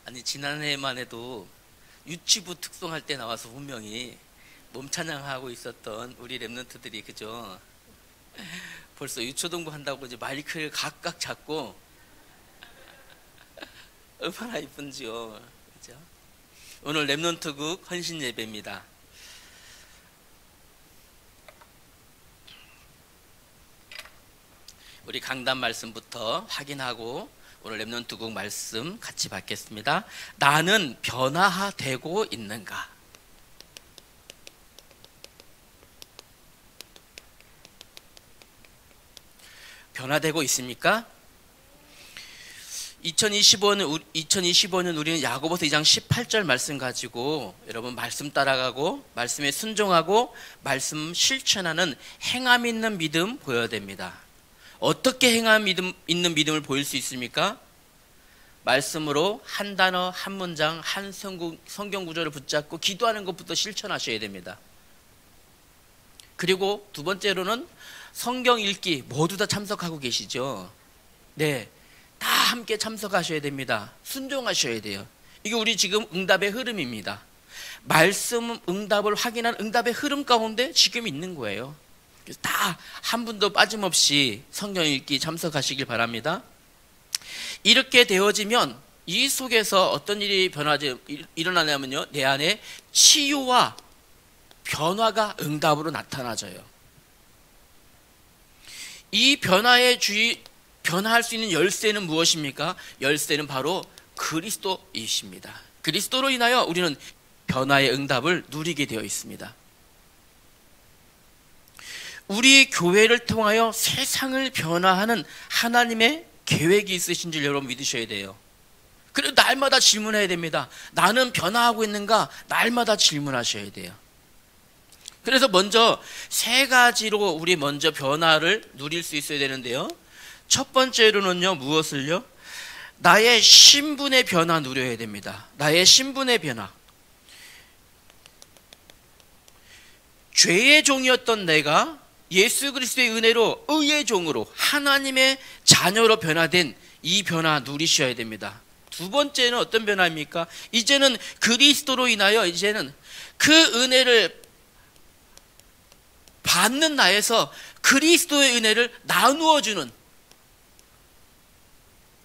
아니 지난해만 해도 유치부 특송할 때 나와서 분명히 몸찬양하고 있었던 우리 랩런트들이 그죠? 벌써 유초동부 한다고 이제 마이크를 각각 잡고 얼마나 이쁜지요, 그죠? 오늘 랩런트국 헌신 예배입니다. 우리 강단 말씀부터 확인하고 오늘 랩런트국 말씀 같이 받겠습니다. 나는 변화되고 있는가? 변화되고 있습니까? 2025년 우리는 야고보서 2장 18절 말씀 가지고 여러분 말씀 따라가고 말씀에 순종하고 말씀 실천하는 행함 있는 믿음 보여야 됩니다. 어떻게 행함 있는 믿음을 보일 수 있습니까? 말씀으로 한 단어, 한 문장, 한 성경 구절을 붙잡고 기도하는 것부터 실천하셔야 됩니다. 그리고 두 번째로는 성경 읽기 모두 다 참석하고 계시죠? 네, 다 함께 참석하셔야 됩니다. 순종하셔야 돼요. 이게 우리 지금 응답의 흐름입니다. 말씀 응답을 확인한 응답의 흐름 가운데 지금 있는 거예요. 다 한 분도 빠짐없이 성경 읽기 참석하시길 바랍니다. 이렇게 되어지면 이 속에서 어떤 일이 일어나냐면요, 내 안에 치유와 변화가 응답으로 나타나져요. 이 변화할 수 있는 열쇠는 무엇입니까? 열쇠는 바로 그리스도이십니다. 그리스도로 인하여 우리는 변화의 응답을 누리게 되어 있습니다. 우리 교회를 통하여 세상을 변화하는 하나님의 계획이 있으신 줄 여러분 믿으셔야 돼요. 그리고 날마다 질문해야 됩니다. 나는 변화하고 있는가? 날마다 질문하셔야 돼요. 그래서 먼저 세 가지로 우리 먼저 변화를 누릴 수 있어야 되는데요. 첫 번째로는요, 무엇을요? 나의 신분의 변화 누려야 됩니다. 나의 신분의 변화. 죄의 종이었던 내가 예수 그리스도의 은혜로 의의 종으로 하나님의 자녀로 변화된 이 변화 누리셔야 됩니다. 두 번째는 어떤 변화입니까? 이제는 그리스도로 인하여 이제는 그 은혜를 받는 나에서 그리스도의 은혜를 나누어 주는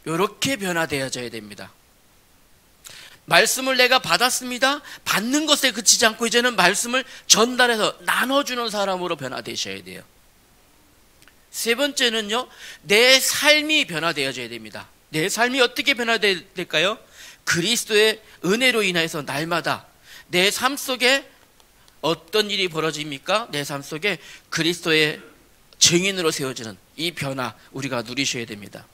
이렇게 변화되어져야 됩니다. 말씀을 내가 받았습니다. 받는 것에 그치지 않고 이제는 말씀을 전달해서 나눠주는 사람으로 변화되셔야 돼요. 세 번째는요, 내 삶이 변화되어져야 됩니다. 내 삶이 어떻게 변화될까요? 그리스도의 은혜로 인해서 날마다 내 삶 속에 어떤 일이 벌어집니까? 내 삶 속에 그리스도의 증인으로 세워지는 이 변화 우리가 누리셔야 됩니다.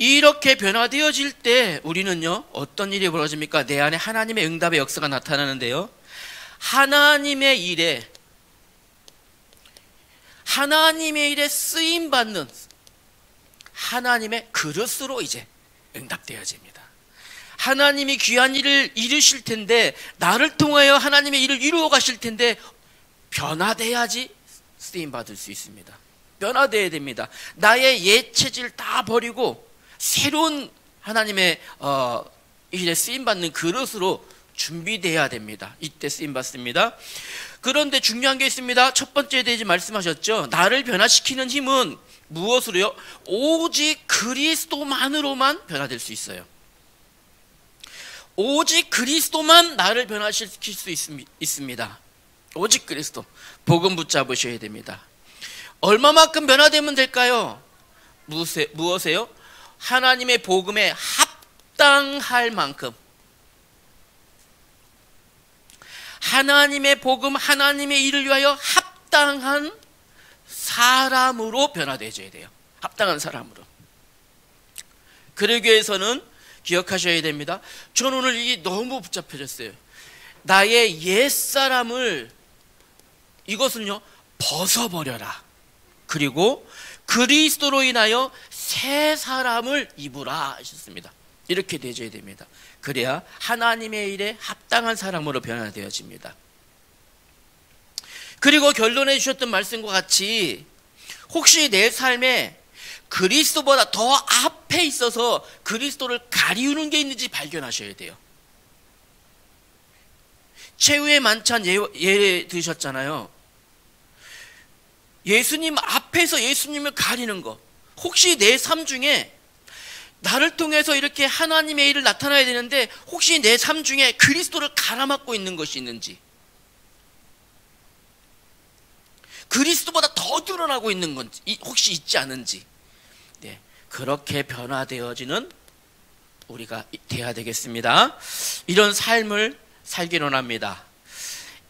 이렇게 변화되어질 때 우리는요, 어떤 일이 벌어집니까? 내 안에 하나님의 응답의 역사가 나타나는데요, 하나님의 일에 쓰임받는 하나님의 그릇으로 이제 응답되어집니다. 하나님이 귀한 일을 이루실 텐데, 나를 통하여 하나님의 일을 이루어 가실 텐데 변화돼야지 쓰임받을 수 있습니다. 변화돼야 됩니다. 나의 옛 체질 다 버리고 새로운 하나님의 일에 쓰임받는 그릇으로 준비돼야 됩니다. 이때 쓰임받습니다. 그런데 중요한 게 있습니다. 첫 번째에 대해 말씀하셨죠. 나를 변화시키는 힘은 무엇으로요? 오직 그리스도만으로만 변화될 수 있어요. 오직 그리스도만 나를 변화시킬 수 있습니다. 오직 그리스도. 복음 붙잡으셔야 됩니다. 얼마만큼 변화되면 될까요? 무엇이에요? 하나님의 복음에 합당할 만큼, 하나님의 복음, 하나님의 일을 위하여 합당한 사람으로 변화되어야 돼요. 합당한 사람으로. 그러기 위해서는 기억하셔야 됩니다. 저는 오늘 이게 너무 복잡해졌어요. 나의 옛사람을, 이것은요, 벗어버려라. 그리고 그리스도로 인하여 새 사람을 입으라 하셨습니다. 이렇게 되어야 됩니다. 그래야 하나님의 일에 합당한 사람으로 변화되어집니다. 그리고 결론해 주셨던 말씀과 같이 혹시 내 삶에 그리스도보다 더 앞에 있어서 그리스도를 가리우는 게 있는지 발견하셔야 돼요. 최후의 만찬 예를 들으셨잖아요. 예수님 앞에서 예수님을 가리는 거. 혹시 내 삶 중에 나를 통해서 이렇게 하나님의 일을 나타나야 되는데 혹시 내 삶 중에 그리스도를 가라막고 있는 것이 있는지, 그리스도보다 더 드러나고 있는 건지 혹시 있지 않은지, 네, 그렇게 변화되어지는 우리가 돼야 되겠습니다. 이런 삶을 살기를 원합니다.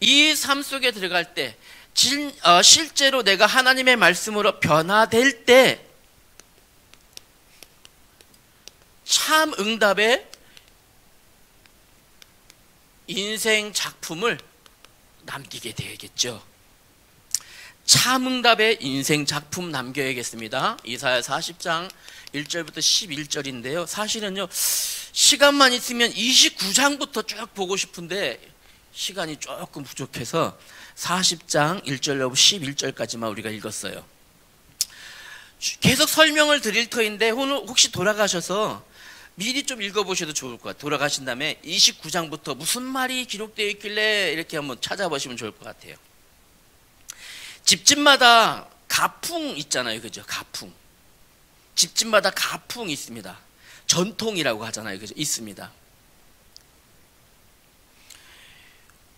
이 삶 속에 들어갈 때 실제로 내가 하나님의 말씀으로 변화될 때 참 응답의 인생 작품을 남기게 되겠죠. 참 응답의 인생 작품 남겨야겠습니다. 이사야 40장 1절부터 11절인데요. 사실은요, 시간만 있으면 29장부터 쭉 보고 싶은데 시간이 조금 부족해서 40장 1절로 11절까지만 우리가 읽었어요. 계속 설명을 드릴 터인데 오늘 혹시 돌아가셔서 미리 좀 읽어보셔도 좋을 것 같아요. 돌아가신 다음에 29장부터 무슨 말이 기록되어 있길래 이렇게 한번 찾아보시면 좋을 것 같아요. 집집마다 가풍 있잖아요. 그죠? 가풍. 집집마다 가풍이 있습니다. 전통이라고 하잖아요. 그죠? 있습니다.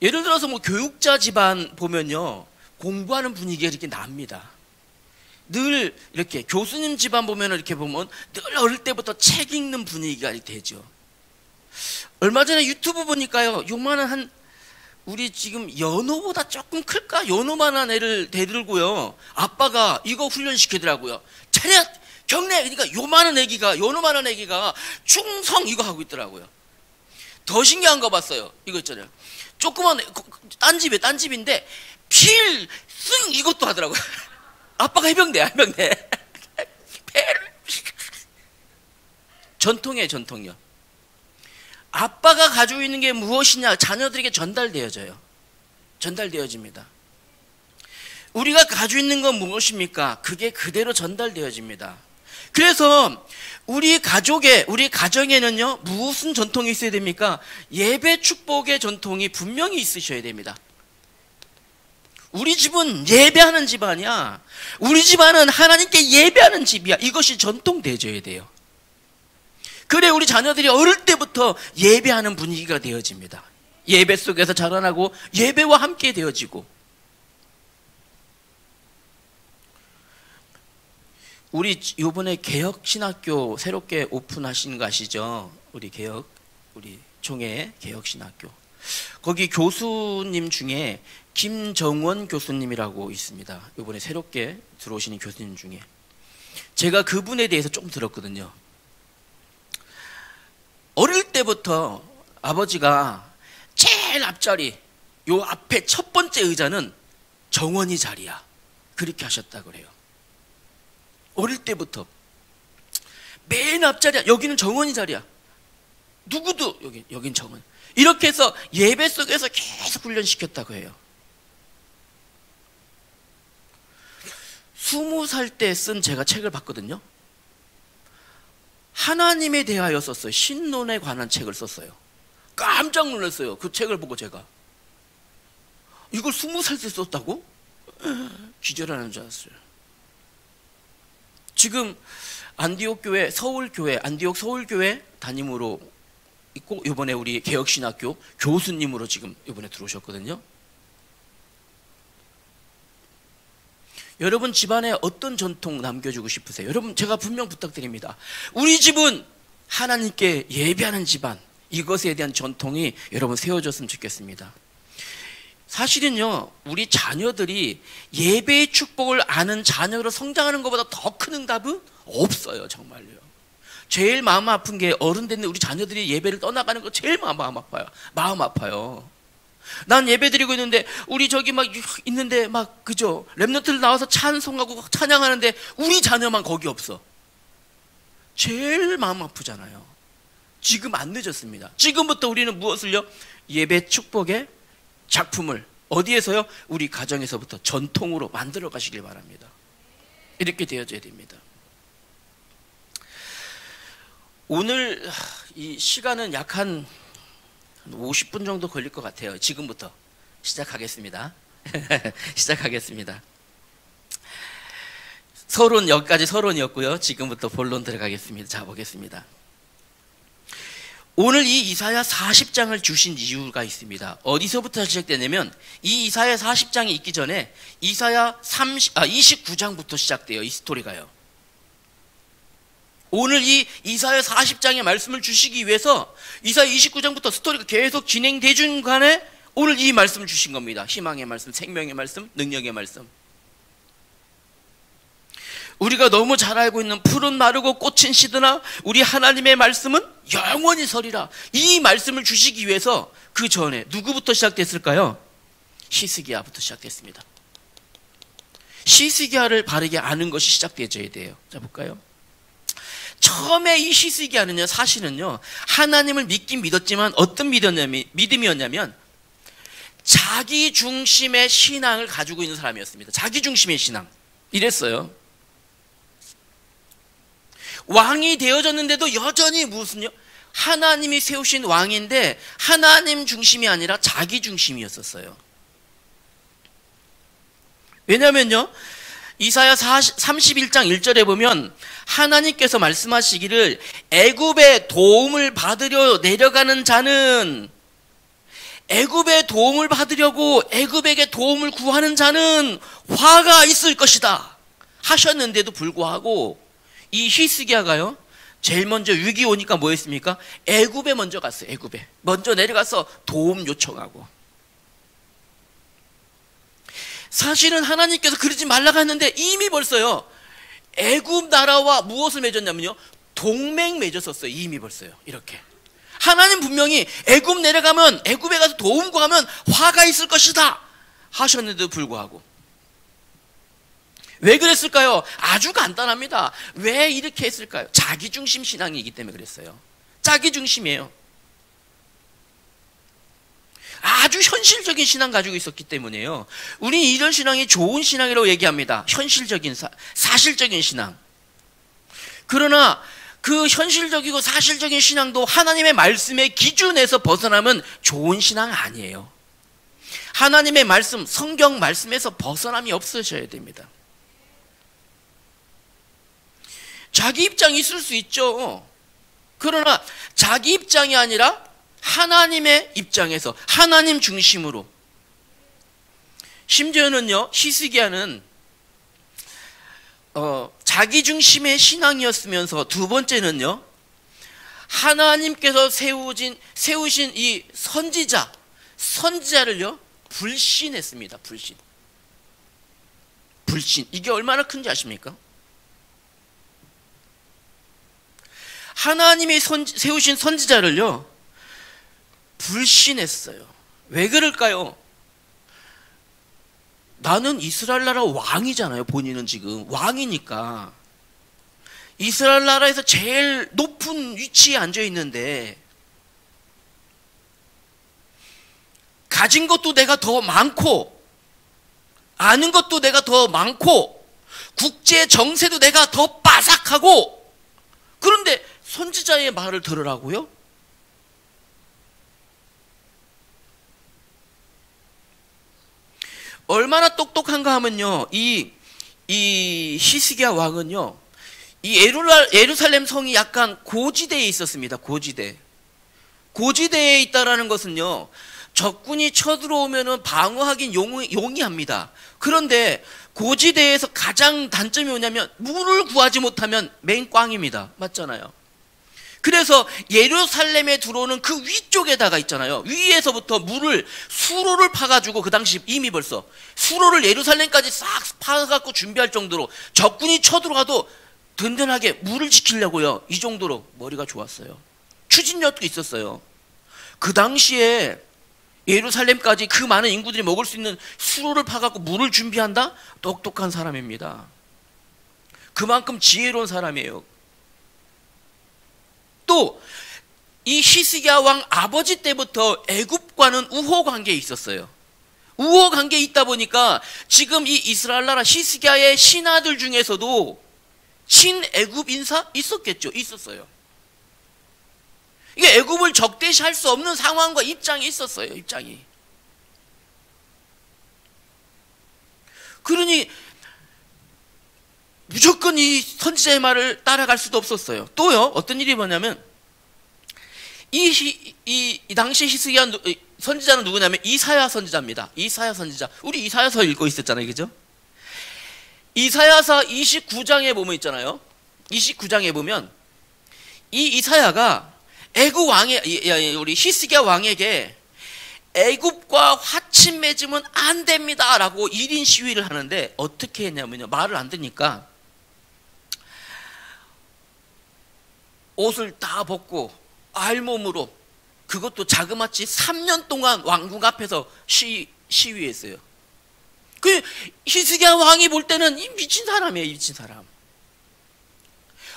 예를 들어서 뭐 교육자 집안 보면요, 공부하는 분위기가 이렇게 납니다. 늘 이렇게 교수님 집안 보면 이렇게 보면 늘 어릴 때부터 책 읽는 분위기가 되죠. 얼마 전에 유튜브 보니까요, 요만한 한 우리 지금 연호보다 조금 클까? 연호만한 애를 대들고요, 아빠가 이거 훈련시키더라고요. 차렷 경례. 그러니까 요만한 애기가, 연호만한 애기가 충성 이거 하고 있더라고요. 더 신기한 거 봤어요. 이거 있잖아요. 조그만 딴 집인데 필승 이것도 하더라고요. 아빠가 해병대야, 해병대. 전통이에요, 전통이요. 아빠가 가지고 있는 게 무엇이냐, 자녀들에게 전달되어져요. 전달되어집니다. 우리가 가지고 있는 건 무엇입니까? 그게 그대로 전달되어집니다. 그래서 우리 가정에는요, 무슨 전통이 있어야 됩니까? 예배 축복의 전통이 분명히 있으셔야 됩니다. 우리 집은 예배하는 집안이야. 우리 집안은 하나님께 예배하는 집이야. 이것이 전통되어져야 돼요. 그래 우리 자녀들이 어릴 때부터 예배하는 분위기가 되어집니다. 예배 속에서 자라나고 예배와 함께 되어지고. 우리 이번에 개혁신학교 새롭게 오픈하신 거 아시죠? 우리 총회 개혁신학교. 거기 교수님 중에 김정원 교수님이라고 있습니다. 이번에 새롭게 들어오시는 교수님 중에. 제가 그분에 대해서 조금 들었거든요. 어릴 때부터 아버지가 제일 앞자리, 요 앞에 첫 번째 의자는 정원이 자리야. 그렇게 하셨다 그래요. 어릴 때부터 맨 앞자리야. 여기는 정원이 자리야. 누구도 여긴 정원. 이렇게 해서 예배 속에서 계속 훈련시켰다고 해요. 20살 때 쓴 제가 책을 봤거든요. 하나님에 대하여 썼어요. 신론에 관한 책을 썼어요. 깜짝 놀랐어요. 그 책을 보고 제가. 이걸 20살 때 썼다고? 기절하는 줄 알았어요. 지금 안디옥 서울교회 담임으로 있고, 이번에 우리 개혁신학교 교수님으로 지금 이번에 들어오셨거든요. 여러분 집안에 어떤 전통 남겨주고 싶으세요? 여러분 제가 분명 부탁드립니다. 우리 집은 하나님께 예배하는 집안, 이것에 대한 전통이 여러분 세워졌으면 좋겠습니다. 사실은요, 우리 자녀들이 예배의 축복을 아는 자녀로 성장하는 것보다 더 큰 응답은 없어요. 정말요. 제일 마음 아픈 게 어른 됐는데 우리 자녀들이 예배를 떠나가는 거 제일 마음 아파요. 난 예배 드리고 있는데 우리 저기 막 있는데 막 그죠, 랩런트들 나와서 찬송하고 찬양하는데 우리 자녀만 거기 없어. 제일 마음 아프잖아요. 지금 안 늦었습니다. 지금부터 우리는 무엇을요? 예배 축복의 작품을 어디에서요? 우리 가정에서부터 전통으로 만들어 가시길 바랍니다. 이렇게 되어져야 됩니다. 오늘 이 시간은 약 한 50분 정도 걸릴 것 같아요. 지금부터 시작하겠습니다. 시작하겠습니다. 서론, 여기까지 서론이었고요. 지금부터 본론 들어가겠습니다. 자, 보겠습니다. 오늘 이 이사야 40장을 주신 이유가 있습니다. 어디서부터 시작되냐면 이 이사야 40장이 있기 전에 이사야 29장부터 시작돼요. 이 스토리가요. 오늘 이 이사야 40장의 말씀을 주시기 위해서 이사야 29장부터 스토리가 계속 진행되준 간에 오늘 이 말씀을 주신 겁니다. 희망의 말씀, 생명의 말씀, 능력의 말씀. 우리가 너무 잘 알고 있는 푸른 마르고 꽃은 시드나 우리 하나님의 말씀은 영원히 서리라. 이 말씀을 주시기 위해서 그 전에 누구부터 시작됐을까요? 히스기야부터 시작됐습니다. 히스기야를 바르게 아는 것이 시작되어야 돼요. 자, 볼까요? 처음에 이 히스기야는요, 사실은요, 하나님을 믿긴 믿었지만 어떤 믿음이었냐면 자기 중심의 신앙을 가지고 있는 사람이었습니다. 자기 중심의 신앙. 이랬어요. 왕이 되어졌는데도 여전히 무슨요? 하나님이 세우신 왕인데 하나님 중심이 아니라 자기 중심이었었어요. 왜냐면요, 이사야 31장 1절에 보면 하나님께서 말씀하시기를 애굽의 도움을 받으려 내려가는 자는, 애굽의 도움을 받으려고 애굽에게 도움을 구하는 자는 화가 있을 것이다 하셨는데도 불구하고 이 히스기야가요, 제일 먼저 위기 오니까 뭐 했습니까? 애굽에 먼저 갔어요. 애굽에 먼저 내려가서 도움 요청하고. 사실은 하나님께서 그러지 말라고 했는데 이미 벌써요, 애굽 나라와 무엇을 맺었냐면요, 동맹 맺었었어요. 이미 벌써요. 이렇게 하나님 분명히 애굽 내려가면, 애굽에 가서 도움 구하면 화가 있을 것이다 하셨는데도 불구하고 왜 그랬을까요? 아주 간단합니다. 왜 이렇게 했을까요? 자기중심 신앙이기 때문에 그랬어요. 자기중심이에요. 아주 현실적인 신앙 가지고 있었기 때문에요. 우리는 이런 신앙이 좋은 신앙이라고 얘기합니다. 현실적인, 사실적인 신앙. 그러나 그 현실적이고 사실적인 신앙도 하나님의 말씀의 기준에서 벗어나면 좋은 신앙 아니에요. 하나님의 말씀, 성경 말씀에서 벗어남이 없으셔야 됩니다. 자기 입장이 있을 수 있죠. 그러나 자기 입장이 아니라 하나님의 입장에서, 하나님 중심으로. 심지어는요, 히스기야는 자기 중심의 신앙이었으면서 두 번째는요, 하나님께서 세우신 이 선지자를요 불신했습니다. 불신. 이게 얼마나 큰지 아십니까? 하나님이 세우신 선지자를요 불신했어요. 왜 그럴까요? 나는 이스라엘 나라 왕이잖아요. 본인은 지금 왕이니까 이스라엘 나라에서 제일 높은 위치에 앉아 있는데 가진 것도 내가 더 많고 아는 것도 내가 더 많고 국제 정세도 내가 더 빠삭하고, 그런데 선지자의 말을 들으라고요? 얼마나 똑똑한가 하면요, 이 히스기야 왕은요, 이 예루살렘 성이 약간 고지대에 있었습니다. 고지대에 있다라는 것은요, 적군이 쳐들어오면은 방어하긴 용이합니다. 그런데 고지대에서 가장 단점이 뭐냐면 물을 구하지 못하면 맹꽝입니다. 맞잖아요. 그래서 예루살렘에 들어오는 그 위쪽에다가 있잖아요, 위에서부터 수로를 파가지고, 그 당시 이미 벌써 수로를 예루살렘까지 싹 파갖고 준비할 정도로 적군이 쳐들어가도 든든하게 물을 지키려고요. 이 정도로 머리가 좋았어요. 추진력도 있었어요. 그 당시에 예루살렘까지 그 많은 인구들이 먹을 수 있는 수로를 파갖고 물을 준비한다? 똑똑한 사람입니다. 그만큼 지혜로운 사람이에요. 또 이 히스기야 왕 아버지 때부터 애굽과는 우호 관계에 있었어요. 우호 관계에 있다 보니까 지금 이 이스라엘 나라 히스기야의 신하들 중에서도 친애굽 인사 있었겠죠. 있었어요. 이게 애굽을 적대시할 수 없는 상황과 입장이 있었어요. 입장이. 그러니 무조건 이 선지자의 말을 따라갈 수도 없었어요. 또요, 어떤 일이 뭐냐면 이 당시 히스기야 선지자는 누구냐면 이사야 선지자입니다. 이사야 선지자. 우리 이사야서 읽고 있었잖아요. 그죠? 이사야서 29장에 보면 있잖아요. 29장에 보면 이 이사야가 애굽 왕의 우리 히스기야 왕에게 애굽과 화친 맺으면 안 됩니다라고 1인 시위를 하는데 어떻게 했냐면요. 말을 안 듣니까 옷을 다 벗고 알몸으로, 그것도 자그마치 3년 동안 왕궁 앞에서 시위했어요. 그 히스기야 왕이 볼 때는 이 미친 사람이에요. 미친 사람.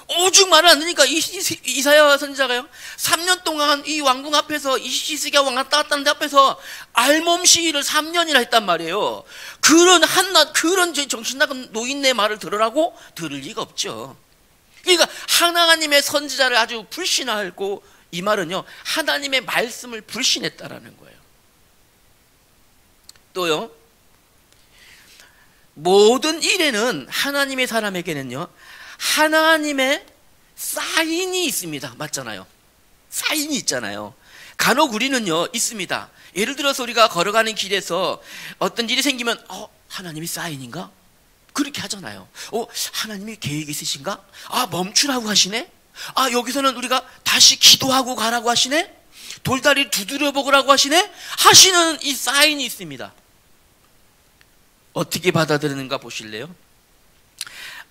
오죽 말을 안 듣니까 이사야 선지자가요 3년 동안 이 왕궁 앞에서 이 히스기야 왕 왔다 갔다 하는데 앞에서 알몸 시위를 3년이나 했단 말이에요. 그런 정신 나간 노인네 말을 들으라고? 들을 리가 없죠. 그러니까 하나님의 선지자를 아주 불신하고, 이 말은요 하나님의 말씀을 불신했다라는 거예요. 또요, 모든 일에는 하나님의 사람에게는요 하나님의 사인이 있습니다. 맞잖아요. 사인이 있잖아요. 간혹 우리는요 있습니다. 예를 들어서 우리가 걸어가는 길에서 어떤 일이 생기면 하나님이 사인인가? 그렇게 하잖아요. 하나님이 계획이 있으신가? 멈추라고 하시네? 여기서는 우리가 다시 기도하고 가라고 하시네? 돌다리를 두드려 보라고 하시네? 하시는 이 사인이 있습니다. 어떻게 받아들이는가 보실래요?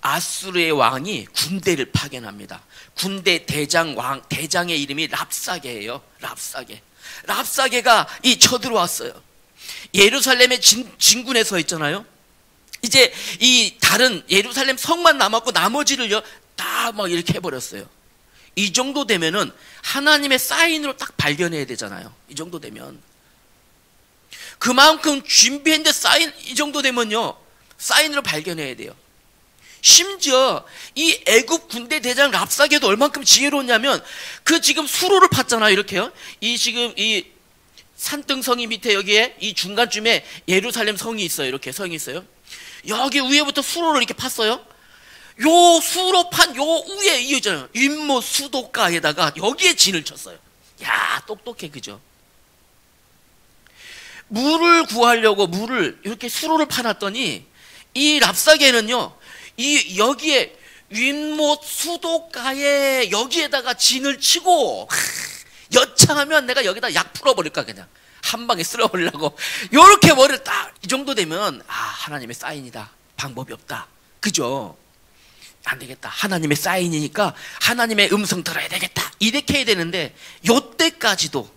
아수르의 왕이 군대를 파견합니다. 군대 대장의 이름이 랍사게예요. 랍사게가 쳐들어왔어요. 예루살렘의 진군에 서 있잖아요. 이제 이 다른 예루살렘 성만 남았고 나머지를요 다 막 이렇게 해버렸어요. 이 정도 되면은 하나님의 사인으로 딱 발견해야 되잖아요. 이 정도 되면 그만큼 준비했는데 이 정도 되면요 사인으로 발견해야 돼요. 심지어 이 애굽 군대 대장 랍사게도 얼만큼 지혜로웠냐면 그 지금 수로를 팠잖아요. 이렇게요. 이 산등성이 밑에 여기에 이 중간쯤에 예루살렘 성이 있어요. 이렇게 성이 있어요. 여기 위에부터 수로를 이렇게 팠어요. 요 수로 판 요 위에 이 있잖아요. 윗못 수도가에다가 여기에 진을 쳤어요. 야, 똑똑해, 그죠? 물을 구하려고 물을 이렇게 수로를 파놨더니 이 랍사게는요, 여기에 윗못 수도가에 여기에다가 진을 치고 여차하면 내가 여기다 약 풀어버릴까 그냥 한 방에 쓸어버리려고 요렇게 머리를 딱 이 정도 되면 하나님의 사인이다. 방법이 없다. 그죠? 안 되겠다. 하나님의 사인이니까 하나님의 음성 들어야 되겠다. 이렇게 해야 되는데 요때까지도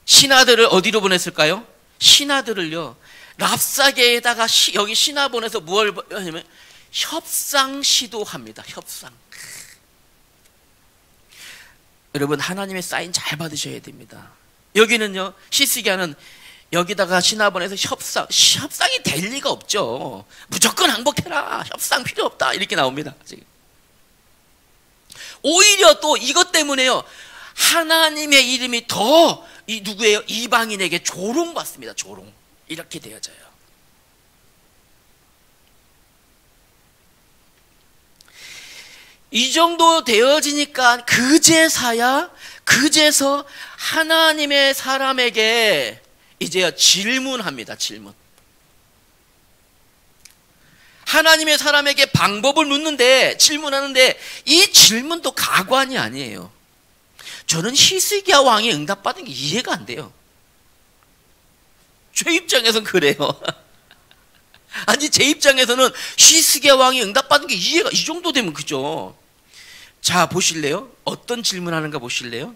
신하들을 어디로 보냈을까요? 신하들을요 랍사게에다가 여기 신하 보내서 뭘 하냐면 협상 시도합니다. 협상. 여러분 하나님의 사인 잘 받으셔야 됩니다. 여기는요 히스기야는 여기다가 신하 보내서 협상이 될 리가 없죠. 무조건 항복해라. 협상 필요 없다. 이렇게 나옵니다. 지금. 오히려 또 이것 때문에요 하나님의 이름이 더 누구예요? 이방인에게 조롱받습니다. 조롱. 이렇게 되어져요. 이 정도 되어지니까 그제서 하나님의 사람에게 이제 질문합니다. 질문. 하나님의 사람에게 방법을 묻는데 질문하는데 이 질문도 가관이 아니에요. 저는 히스기야 왕이 응답받은 게 이해가 안 돼요. 제 입장에서는 그래요. 아니 제 입장에서는 히스기야 왕이 응답받은 게 이해가 이 정도 되면 그죠. 자 보실래요? 어떤 질문하는가 보실래요?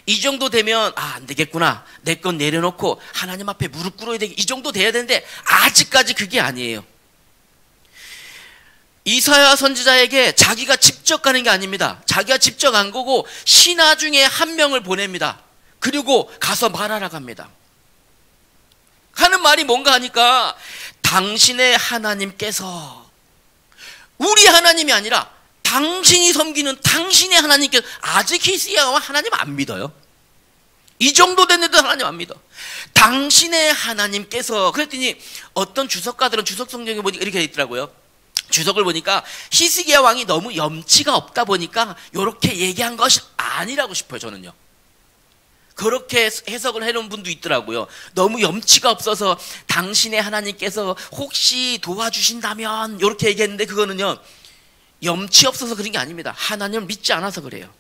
이 정도 되면 안 되겠구나. 내 건 내려놓고 하나님 앞에 무릎 꿇어야 되겠. 이 정도 돼야 되는데 아직까지 그게 아니에요. 이사야 선지자에게 자기가 직접 가는 게 아닙니다. 자기가 직접 간 거고 신하 중에 한 명을 보냅니다. 그리고 가서 말하라고 합니다. 하는 말이 뭔가 하니까 당신의 하나님께서 우리 하나님이 아니라 당신이 섬기는 당신의 하나님께서, 아직 히스기야가 하나님 안 믿어요. 이 정도 됐는데도 하나님 안 믿어. 당신의 하나님께서, 그랬더니 어떤 주석가들은 주석 성경에 보니까 이렇게 있더라고요. 주석을 보니까 히스기야 왕이 너무 염치가 없다 보니까 이렇게 얘기한 것이 아니라고 싶어요, 저는요. 그렇게 해석을 해놓은 분도 있더라고요. 너무 염치가 없어서 당신의 하나님께서 혹시 도와주신다면 이렇게 얘기했는데, 그거는요 염치 없어서 그런 게 아닙니다. 하나님을 믿지 않아서 그래요.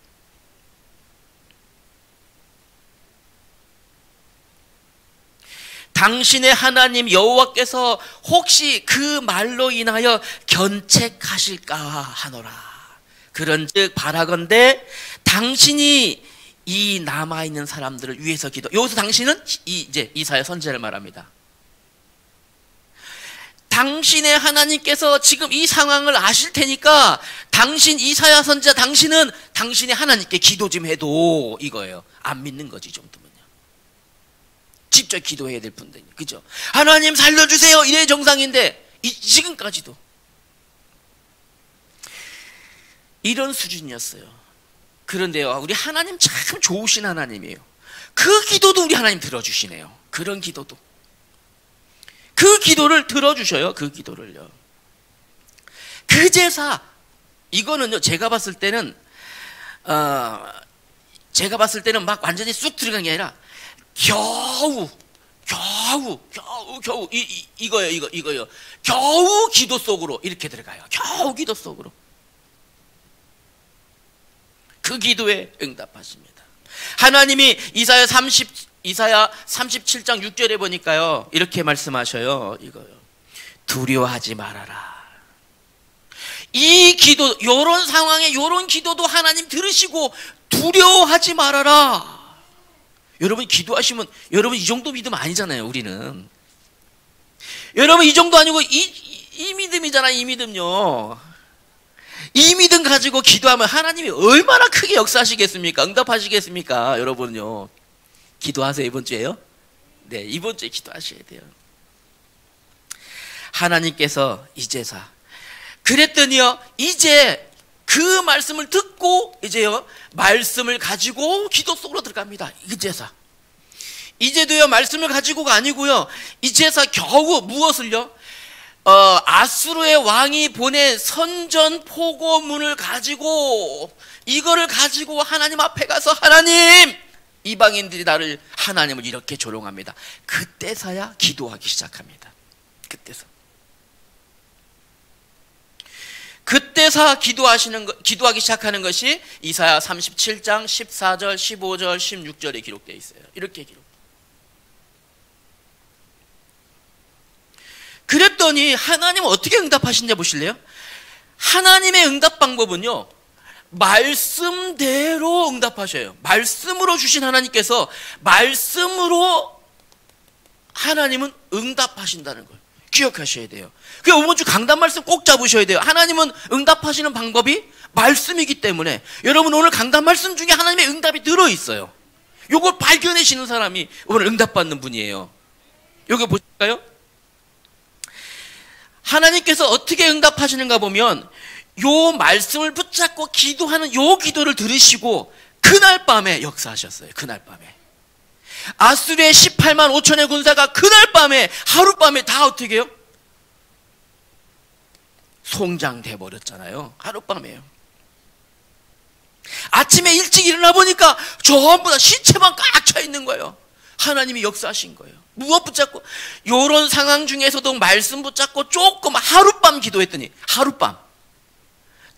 당신의 하나님 여호와께서 혹시 그 말로 인하여 견책하실까 하노라. 그런즉 바라건대 당신이 이 남아있는 사람들을 위해서 기도. 여기서 당신은 이제 이사야 선지자를 말합니다. 당신의 하나님께서 지금 이 상황을 아실 테니까 당신 이사야 선지자, 당신은 당신의 하나님께 기도 좀 해도, 이거예요. 안 믿는 거지, 이 정도면요. 직접 기도해야 될 분들, 그죠? 하나님 살려주세요, 이래 정상인데 지금까지도 이런 수준이었어요. 그런데요, 우리 하나님 참 좋으신 하나님이에요. 그 기도도 우리 하나님 들어주시네요. 그런 기도도, 그 기도를 들어주셔요. 그 기도를요. 그 제사, 이거는요 제가 봤을 때는 막 완전히 쑥 들어간 게 아니라 겨우 이거요. 겨우 기도 속으로 이렇게 들어가요. 겨우 기도 속으로. 그 기도에 응답하십니다. 하나님이 이사야 37장 6절에 보니까요 이렇게 말씀하셔요. 이거요. 두려워하지 말아라. 이 기도, 요런 상황에 요런 기도도 하나님 들으시고 두려워하지 말아라. 여러분 기도하시면, 여러분 이 정도 믿음 아니잖아요, 우리는. 여러분 이 정도 아니고 이 믿음이잖아요, 이 믿음요. 이 믿음 가지고 기도하면 하나님이 얼마나 크게 역사하시겠습니까? 응답하시겠습니까? 여러분요. 기도하세요, 이번 주에요? 네, 이번 주에 기도하셔야 돼요. 하나님께서 이제사, 그랬더니요, 이제 그 말씀을 듣고 이제요 말씀을 가지고 기도 속으로 들어갑니다. 이제사, 이제도요 말씀을 가지고가 아니고요, 이제사 겨우 무엇을요? 아수르의 왕이 보낸 선전 포고문을 가지고, 이거를 가지고 하나님 앞에 가서, 하나님, 이방인들이 나를, 하나님을 이렇게 조롱합니다. 그때서야 기도하기 시작합니다. 그때서 기도하기 시작하는 것이 이사야 37장 14절, 15절, 16절에 기록되어 있어요. 이렇게 기록. 그랬더니 하나님은 어떻게 응답하시냐 보실래요? 하나님의 응답 방법은요, 말씀대로 응답하셔요. 말씀으로 주신 하나님께서 말씀으로 하나님은 응답하신다는 걸 기억하셔야 돼요. 그러니까 이번 주 강단 말씀 꼭 잡으셔야 돼요. 하나님은 응답하시는 방법이 말씀이기 때문에, 여러분 오늘 강단 말씀 중에 하나님의 응답이 들어있어요. 이걸 발견하시는 사람이 오늘 응답받는 분이에요. 여기 보실까요? 하나님께서 어떻게 응답하시는가 보면, 요 말씀을 붙잡고 기도하는 요 기도를 들으시고 그날 밤에 역사하셨어요. 그날 밤에 아수르의 18만 5천의 군사가 그날 밤에, 하룻밤에 다 어떻게 해요? 송장돼 버렸잖아요. 하룻밤에요. 아침에 일찍 일어나 보니까 전부 다 시체만 꽉 차 있는 거예요. 하나님이 역사하신 거예요. 무엇 붙잡고, 요런 상황 중에서도 말씀 붙잡고 조금 하룻밤 기도했더니,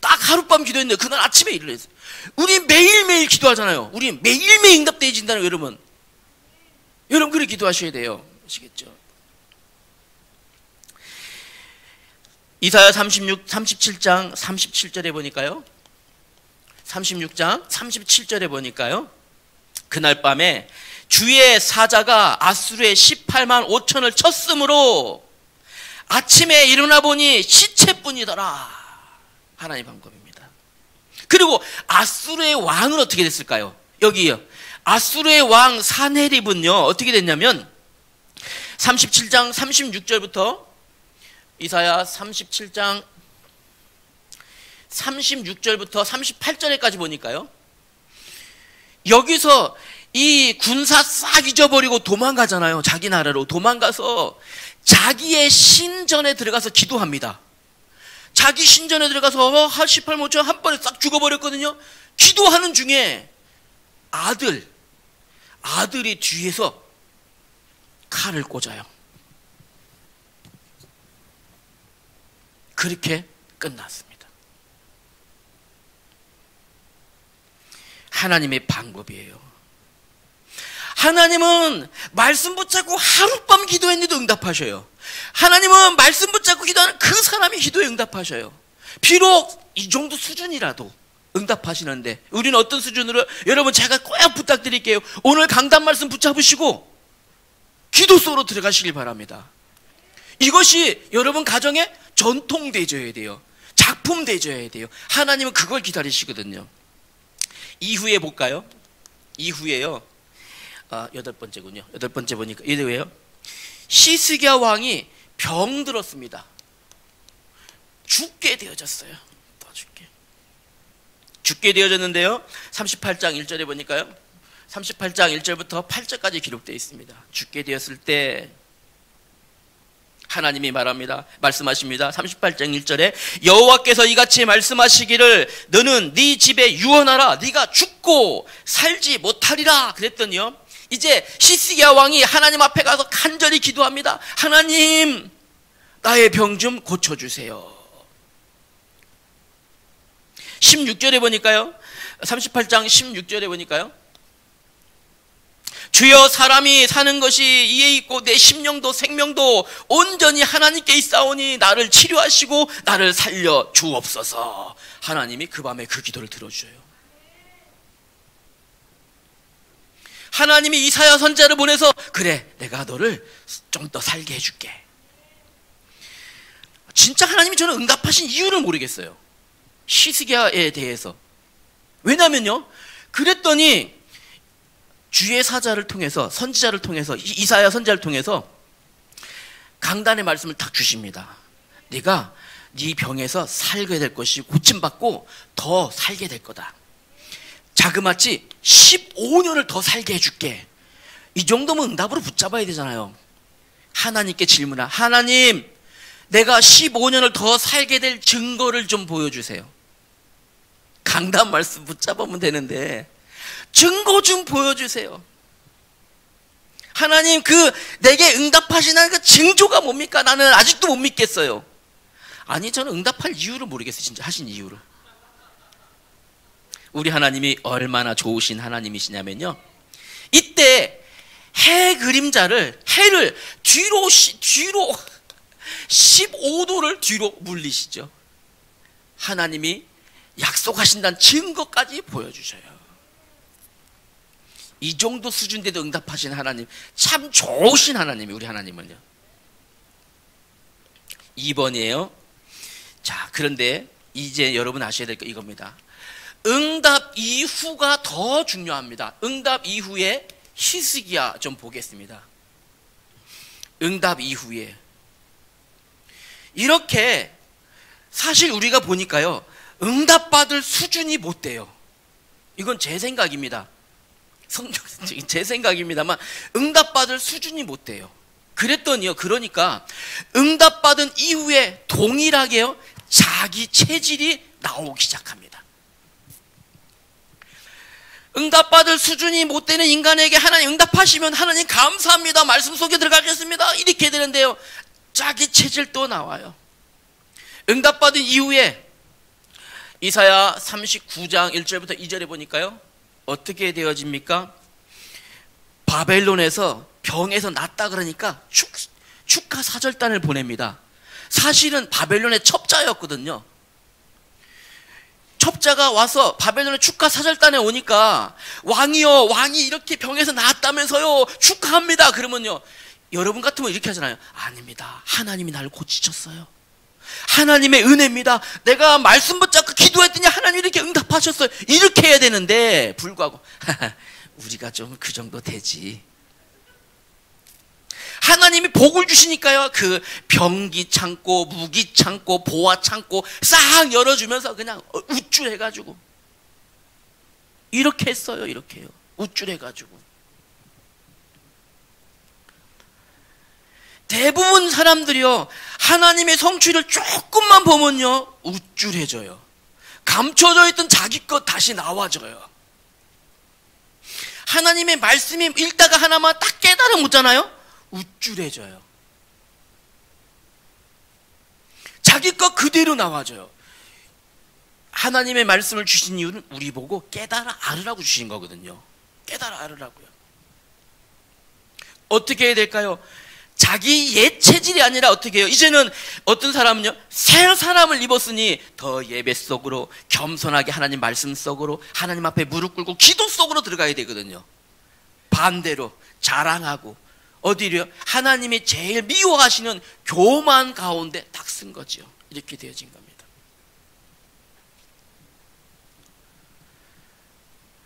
딱 하룻밤 기도했는데 그날 아침에 일을 했어요. 우리 매일매일 기도하잖아요. 우리 매일매일 응답되어진다는, 여러분 그렇게 기도하셔야 돼요. 아시겠죠? 이사야 37장 37절에 보니까요, 36장 37절에 보니까요, 그날 밤에 주의 사자가 아수르의 18만 5천을 쳤으므로 아침에 일어나 보니 시체뿐이더라. 하나님의 방법입니다. 그리고 아수르의 왕은 어떻게 됐을까요? 여기요, 아수르의 왕 사네립은요 어떻게 됐냐면, 37장 36절부터 이사야 37장 36절부터 38절에까지 보니까요, 여기서 이 군사 싹 잊어버리고 도망가잖아요. 자기 나라로 도망가서 자기의 신전에 들어가서 기도합니다. 자기 신전에 들어가서 18모처럼 한 번에 싹 죽어버렸거든요. 기도하는 중에 아들이 뒤에서 칼을 꽂아요. 그렇게 끝났습니다. 하나님의 방법이에요. 하나님은 말씀 붙잡고 하룻밤 기도했는데도 응답하셔요. 하나님은 말씀 붙잡고 기도하는 그 사람이 기도에 응답하셔요. 비록 이 정도 수준이라도 응답하시는데, 우리는 어떤 수준으로, 여러분 제가 꼭 부탁드릴게요. 오늘 강단 말씀 붙잡으시고 기도 속으로 들어가시길 바랍니다. 이것이 여러분 가정에 전통 되져야 돼요. 작품 되져야 돼요. 하나님은 그걸 기다리시거든요. 이후에 볼까요? 이후에요. 8번째군요. 8번째 보니까 이후에요, 시스기야 왕이 병들었습니다. 죽게 되어졌어요. 죽게 되어졌는데요, 38장 1절에 보니까요, 38장 1절부터 8절까지 기록되어 있습니다. 죽게 되었을 때 하나님이 말씀하십니다. 38장 1절에 여호와께서 이같이 말씀하시기를 너는 네 집에 유언하라. 네가 죽고 살지 못하리라. 그랬더니요, 이제 시스기야 왕이 하나님 앞에 가서 간절히 기도합니다. 하나님, 나의 병 좀 고쳐주세요. 16절에 보니까요, 38장 16절에 보니까요, 주여, 사람이 사는 것이 이에 있고 내 심령도 생명도 온전히 하나님께 있사오니 나를 치료하시고 나를 살려 주옵소서. 하나님이 그 밤에 그 기도를 들어주셔요. 하나님이 이사야 선지자를 보내서 그래, 내가 너를 좀 더 살게 해줄게. 진짜 하나님이 저는 응답하신 이유를 모르겠어요, 시스기야에 대해서. 왜냐면요, 그랬더니 주의 사자를 통해서, 선지자를 통해서, 이사야 선지자를 통해서 강단의 말씀을 딱 주십니다. 네가 네 병에서 살게 될 것이 고침받고 더 살게 될 거다. 자그마치 15년을 더 살게 해줄게. 이 정도면 응답으로 붙잡아야 되잖아요. 하나님께 질문하, 하나님, 내가 15년을 더 살게 될 증거를 좀 보여주세요. 강단 말씀 붙잡으면 되는데 증거 좀 보여주세요. 하나님, 내게 응답하시는 그 징조가 뭡니까? 나는 아직도 못 믿겠어요. 아니, 저는 응답할 이유를 모르겠어요. 진짜 하신 이유를. 우리 하나님이 얼마나 좋으신 하나님이시냐면요, 이때 해를 뒤로 15도를 뒤로 물리시죠. 하나님이 약속하신다는 증거까지 보여주셔요. 이 정도 수준인데도 응답하신 하나님, 참 좋으신 하나님이 우리 하나님은요. 2번이에요. 자, 그런데 이제 여러분 아셔야 될 거 이겁니다. 응답 이후가 더 중요합니다. 응답 이후에 히스기야 좀 보겠습니다. 응답 이후에 이렇게, 사실 우리가 보니까요, 응답받을 수준이 못 돼요. 이건 제 생각입니다. 제 생각입니다만 응답받을 수준이 못 돼요. 그랬더니요, 그러니까 응답받은 이후에 동일하게요, 자기 체질이 나오기 시작합니다. 응답받을 수준이 못 되는 인간에게 하나님 응답하시면 하나님 감사합니다, 말씀 속에 들어가겠습니다, 이렇게 되는데요, 자기 체질 또 나와요. 응답받은 이후에 이사야 39장 1절부터 2절에 보니까요, 어떻게 되어집니까? 바벨론에서 병에서 낫다 그러니까 축하 사절단을 보냅니다. 사실은 바벨론의 첩자였거든요. 첩자가 와서 바벨론의 축하 사절단에 오니까, 왕이요, 왕이 이렇게 병에서 나았다면서요, 축하합니다. 그러면요, 여러분 같으면 이렇게 하잖아요. 아닙니다, 하나님이 나를 고치셨어요. 하나님의 은혜입니다. 내가 말씀 붙잡고 기도했더니 하나님이 이렇게 응답하셨어요. 이렇게 해야 되는데 불구하고 우리가 좀 그 정도 되지. 하나님이 복을 주시니까요, 그 병기 창고, 무기 창고, 보화 창고 싹 열어주면서 그냥 우쭐해가지고 이렇게 했어요. 이렇게요. 우쭐해가지고. 대부분 사람들이요, 하나님의 성취를 조금만 보면요 우쭐해져요. 감춰져 있던 자기 것 다시 나와져요. 하나님의 말씀이 읽다가 하나만 딱 깨달아 묻잖아요, 우쭐해져요. 자기 것 그대로 나와져요. 하나님의 말씀을 주신 이유는 우리 보고 깨달아 알으라고 주신 거거든요. 깨달아 알으라고요. 어떻게 해야 될까요? 자기 옛 체질이 아니라 어떻게 해요? 이제는 어떤 사람은요, 새 사람을 입었으니 더 예배 속으로 겸손하게 하나님 말씀 속으로 하나님 앞에 무릎 꿇고 기도 속으로 들어가야 되거든요. 반대로 자랑하고 어디로요? 하나님이 제일 미워하시는 교만 가운데 딱 쓴 거죠. 이렇게 되어진 겁니다.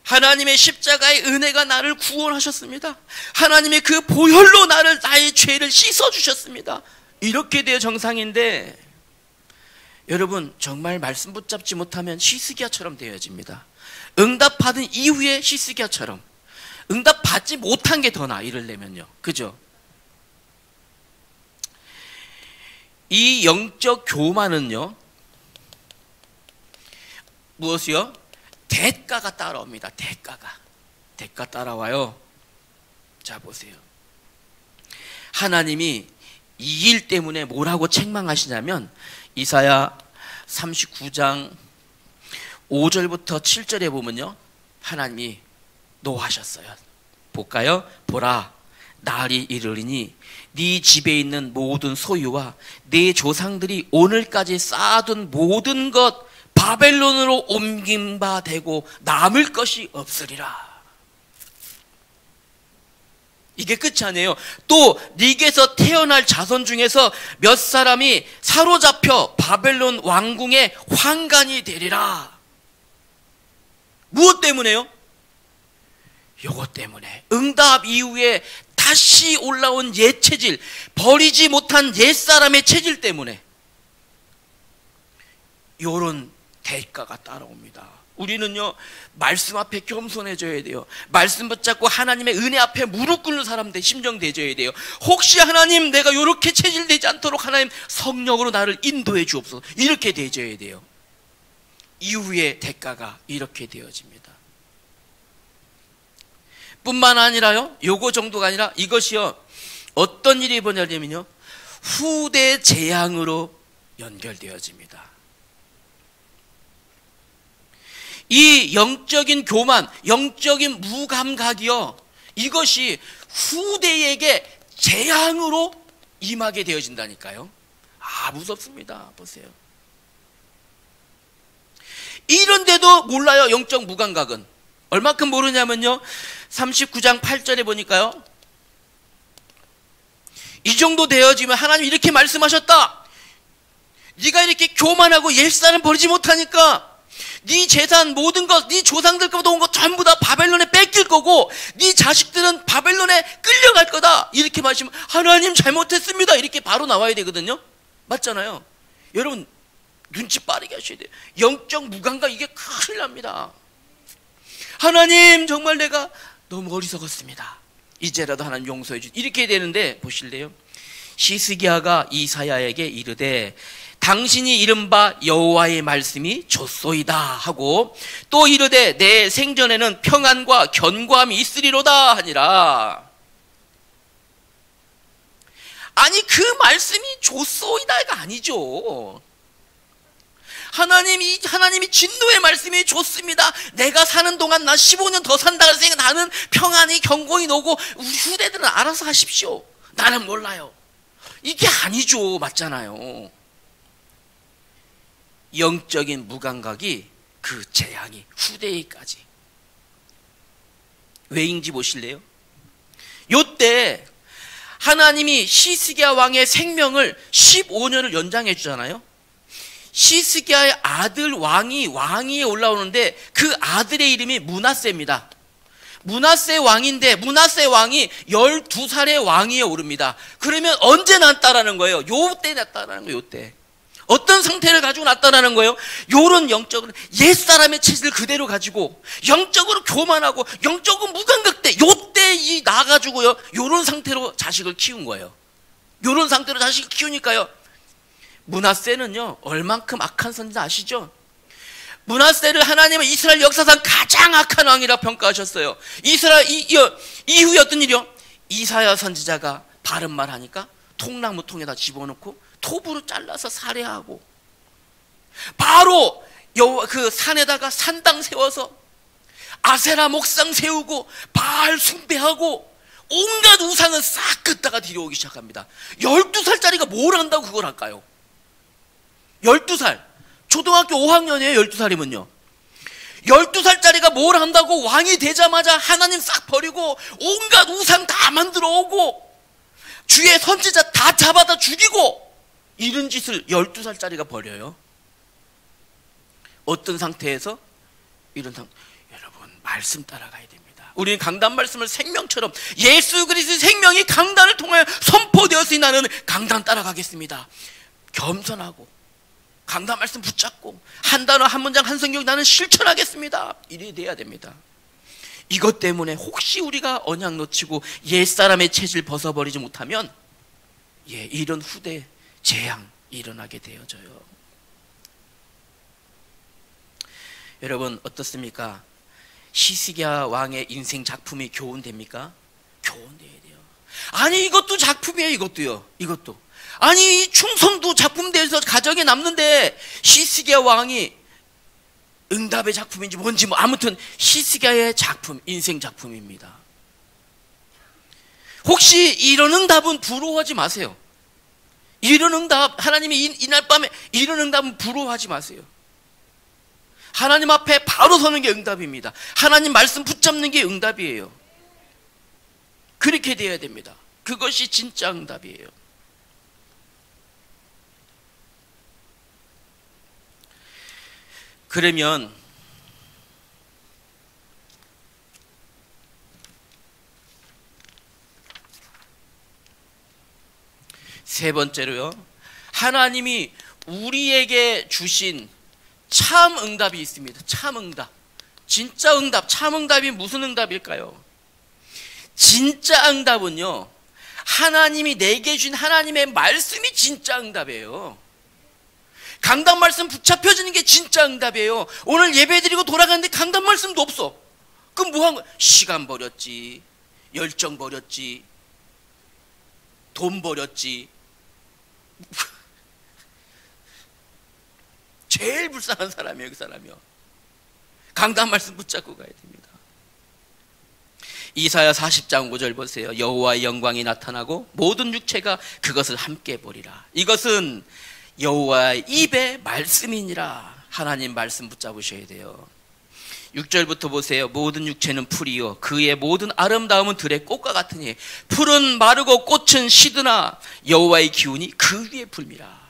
하나님의 십자가의 은혜가 나를 구원하셨습니다. 하나님의 그 보혈로 나의 죄를 씻어주셨습니다. 이렇게 되어 정상인데, 여러분 정말 말씀 붙잡지 못하면 히스기야처럼 되어집니다. 응답받은 이후에 히스기야처럼. 응답받지 못한 게 더 나아, 이러려면요. 그죠? 이 영적 교만은요, 무엇이요? 대가가 따라옵니다. 대가 따라와요. 자, 보세요. 하나님이 이 일 때문에 뭐라고 책망하시냐면, 이사야 39장 5절부터 7절에 보면요, 하나님이 노하셨어요. 볼까요? 보라, 날이 이르리니 네 집에 있는 모든 소유와 네 조상들이 오늘까지 쌓아둔 모든 것 바벨론으로 옮긴 바 되고 남을 것이 없으리라. 이게 끝이 아니에요. 또 네게서 태어날 자손 중에서 몇 사람이 사로잡혀 바벨론 왕궁의 환관이 되리라. 무엇 때문에요? 요것 때문에. 응답 이후에 다시 올라온 옛 체질, 버리지 못한 옛 사람의 체질 때문에 요런 대가가 따라옵니다. 우리는요, 말씀 앞에 겸손해져야 돼요. 말씀 붙잡고 하나님의 은혜 앞에 무릎 꿇는 사람들 심정 되져야 돼요. 혹시 하나님, 내가 이렇게 체질되지 않도록 하나님 성령으로 나를 인도해 주옵소서, 이렇게 되져야 돼요. 이후에 대가가 이렇게 되어집니다. 뿐만 아니라요, 요거 정도가 아니라 이것이요, 어떤 일이 벌어지냐면요, 후대 재앙으로 연결되어집니다. 이 영적인 교만, 영적인 무감각이요, 이것이 후대에게 재앙으로 임하게 되어진다니까요. 아, 무섭습니다. 보세요. 이런데도 몰라요, 영적 무감각은. 얼마큼 모르냐면요, 39장 8절에 보니까요, 이 정도 되어지면 하나님 이렇게 말씀하셨다. 네가 이렇게 교만하고 옛사람 버리지 못하니까 네 재산 모든 것, 네 조상들 거보다 온 것 전부 다 바벨론에 뺏길 거고 네 자식들은 바벨론에 끌려갈 거다. 이렇게 말씀하시면 하나님 잘못했습니다, 이렇게 바로 나와야 되거든요. 맞잖아요. 여러분 눈치 빠르게 하셔야 돼요. 영적 무감각, 이게 큰일 납니다. 하나님 정말 내가 너무 어리석었습니다. 이제라도 하나님 용서해 주시오. 이렇게 되는데 보실래요? 히스기야가 이사야에게 이르되 당신이 이른바 여호와의 말씀이 좋소이다 하고 또 이르되 내 생전에는 평안과 견고함이 있으리로다 하니라. 아니 그 말씀이 좋소이다가 아니죠. 하나님이 진노의 말씀이 좋습니다. 내가 사는 동안 나 15년 더 산다 그랬으니까 나는 평안이 견고히 오고 우리 후대들은 알아서 하십시오. 나는 몰라요. 이게 아니죠. 맞잖아요. 영적인 무감각이 그 재앙이 후대에까지. 왜인지 보실래요? 요때 하나님이 히스기야 왕의 생명을 15년을 연장해 주잖아요. 히스기야의 아들 왕위에 올라오는데 그 아들의 이름이 므낫세입니다. 므낫세 왕인데 므낫세 왕이 12살의 왕위에 오릅니다. 그러면 언제 났다라는 거예요? 요때 났다라는 거예요. 요때. 어떤 상태를 가지고 났다라는 거예요? 요런 영적으로 옛사람의 체질을 그대로 가지고 영적으로 교만하고 영적으로 무감각돼. 요때 이 나가지고요. 요런 상태로 자식을 키운 거예요. 요런 상태로 자식을 키우니까요. 므낫세는요. 얼만큼 악한 선지자 아시죠? 므낫세를 하나님은 이스라엘 역사상 가장 악한 왕이라 평가하셨어요. 이스라엘 이후에 어떤 일이요? 이사야 선지자가 바른 말 하니까 통나무 통에다 집어넣고 톱으로 잘라서 살해하고, 바로 그 산에다가 산당 세워서 아세라 목상 세우고 바알 숭배하고 온갖 우상은 싹 긋다가 들여오기 시작합니다. 12살짜리가 뭘 한다고 그걸 할까요? 12살, 초등학교 5학년이에요. 12살이면요 12살짜리가 뭘 한다고 왕이 되자마자 하나님 싹 버리고 온갖 우상 다 만들어 오고 주의 선지자 다 잡아다 죽이고, 이런 짓을 12살짜리가 벌여요. 어떤 상태에서? 이런 상태. 여러분, 말씀 따라가야 됩니다. 우리는 강단 말씀을 생명처럼, 예수 그리스도의 생명이 강단을 통하여 선포되었으니 나는 강단 따라가겠습니다. 겸손하고 강단 말씀 붙잡고 한 단어 한 문장 한 성경 나는 실천하겠습니다. 이래 돼야 됩니다. 이것 때문에 혹시 우리가 언약 놓치고 옛사람의 체질 벗어버리지 못하면 이런 후대 재앙 일어나게 되어져요. 여러분 어떻습니까? 히스기야 왕의 인생 작품이 교훈됩니까? 교훈돼야 돼요. 아니 이것도 작품이에요. 이것도 아니 이 충성도 작품돼서 가정에 남는데 히스기야 왕이 응답의 작품인지 뭔지 아무튼 히스기야의 작품, 인생 작품입니다. 혹시 이런 응답은 부러워하지 마세요. 이런 응답, 하나님이 이날 밤에 이런 응답은 부러워하지 마세요. 하나님 앞에 바로 서는 게 응답입니다. 하나님 말씀 붙잡는 게 응답이에요. 그렇게 되어야 됩니다. 그것이 진짜 응답이에요. 그러면 세 번째로요, 하나님이 우리에게 주신 참 응답이 있습니다. 참 응답, 진짜 응답. 참 응답이 무슨 응답일까요? 진짜 응답은요, 하나님이 내게 주신 하나님의 말씀이 진짜 응답이에요. 강단 말씀 붙잡혀지는 게 진짜 응답이에요. 오늘 예배드리고 돌아가는데 강단 말씀도 없어. 그럼 뭐 한 거야? 시간 버렸지, 열정 버렸지, 돈 버렸지. 제일 불쌍한 사람이에요. 그 사람이요. 강단 말씀 붙잡고 가야 됩니다. 이사야 40장 5절 보세요. 여호와의 영광이 나타나고 모든 육체가 그것을 함께 보리라. 이것은 여호와의 입의 말씀이니라. 하나님 말씀 붙잡으셔야 돼요. 6절부터 보세요. 모든 육체는 풀이요 그의 모든 아름다움은 들의 꽃과 같으니 풀은 마르고 꽃은 시드나 여호와의 기운이 그 위에 불미라.